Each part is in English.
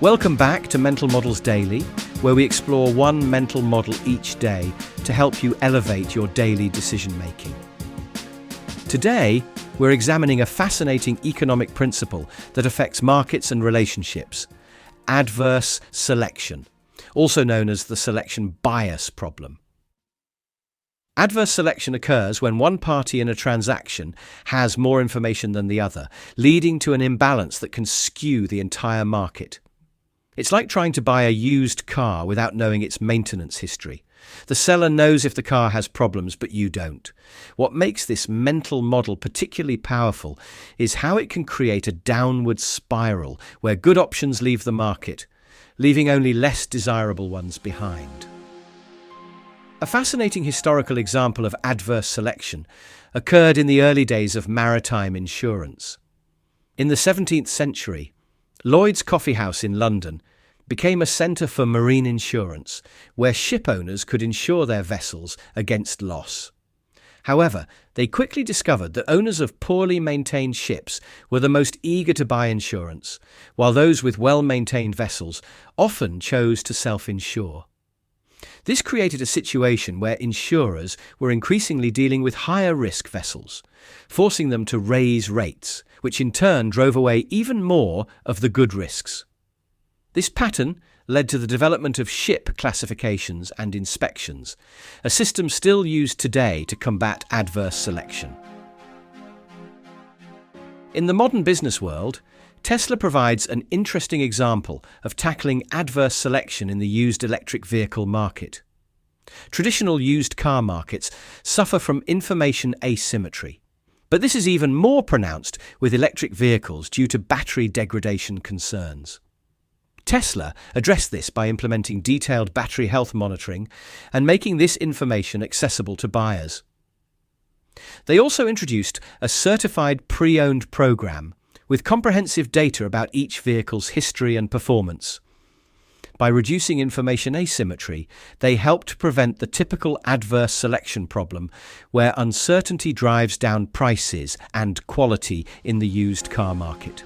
Welcome back to Mental Models Daily, where we explore one mental model each day to help you elevate your daily decision-making. Today, we're examining a fascinating economic principle that affects markets and relationships: adverse selection, also known as the selection bias problem. Adverse selection occurs when one party in a transaction has more information than the other, leading to an imbalance that can skew the entire market. It's like trying to buy a used car without knowing its maintenance history. The seller knows if the car has problems, but you don't. What makes this mental model particularly powerful is how it can create a downward spiral where good options leave the market, leaving only less desirable ones behind. A fascinating historical example of adverse selection occurred in the early days of maritime insurance. In the 17th century, Lloyd's Coffee House in London became a centre for marine insurance, where ship owners could insure their vessels against loss. However, they quickly discovered that owners of poorly maintained ships were the most eager to buy insurance, while those with well-maintained vessels often chose to self-insure. This created a situation where insurers were increasingly dealing with higher-risk vessels, forcing them to raise rates, which in turn drove away even more of the good risks. This pattern led to the development of ship classifications and inspections, a system still used today to combat adverse selection. In the modern business world, Tesla provides an interesting example of tackling adverse selection in the used electric vehicle market. Traditional used car markets suffer from information asymmetry, but this is even more pronounced with electric vehicles due to battery degradation concerns. Tesla addressed this by implementing detailed battery health monitoring and making this information accessible to buyers. They also introduced a certified pre-owned program with comprehensive data about each vehicle's history and performance. By reducing information asymmetry, they helped prevent the typical adverse selection problem where uncertainty drives down prices and quality in the used car market.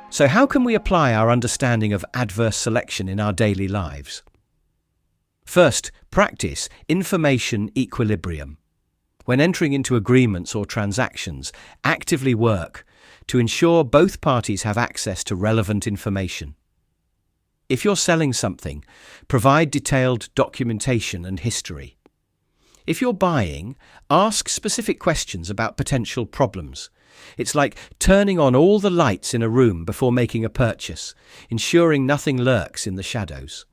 So how can we apply our understanding of adverse selection in our daily lives? First, practice information equilibrium. When entering into agreements or transactions, actively work to ensure both parties have access to relevant information. If you're selling something, provide detailed documentation and history. If you're buying, ask specific questions about potential problems. It's like turning on all the lights in a room before making a purchase, ensuring nothing lurks in the shadows.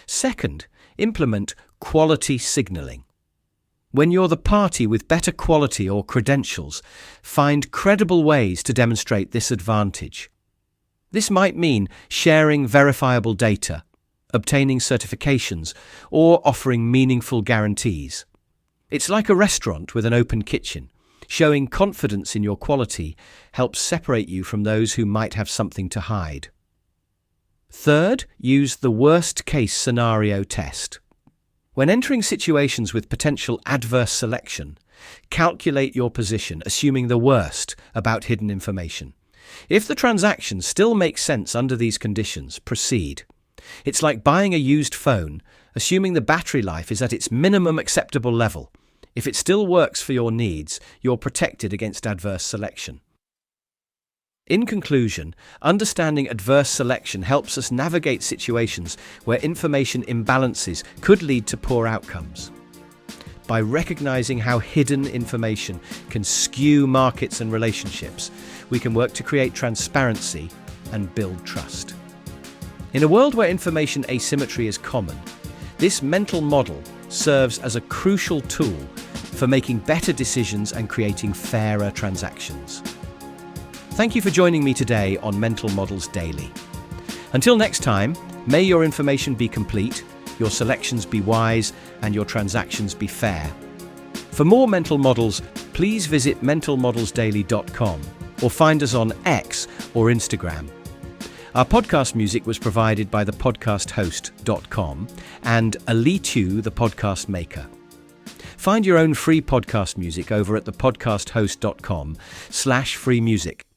Second, implement quality signaling. When you're the party with better quality or credentials, find credible ways to demonstrate this advantage. This might mean sharing verifiable data, obtaining certifications, or offering meaningful guarantees. It's like a restaurant with an open kitchen. Showing confidence in your quality helps separate you from those who might have something to hide. Third, use the worst-case scenario test. When entering situations with potential adverse selection, calculate your position, assuming the worst about hidden information. If the transaction still makes sense under these conditions, proceed. It's like buying a used phone, assuming the battery life is at its minimum acceptable level. If it still works for your needs, you're protected against adverse selection. In conclusion, understanding adverse selection helps us navigate situations where information imbalances could lead to poor outcomes. By recognizing how hidden information can skew markets and relationships, we can work to create transparency and build trust. In a world where information asymmetry is common, this mental model serves as a crucial tool for making better decisions and creating fairer transactions. Thank you for joining me today on Mental Models Daily. Until next time, may your information be complete, your selections be wise, and your transactions be fair. For more mental models, please visit mentalmodelsdaily.com or find us on X or Instagram. Our podcast music was provided by the podcasthost.com and Alitu, the podcast maker. Find your own free podcast music over at thepodcasthost.com/free music.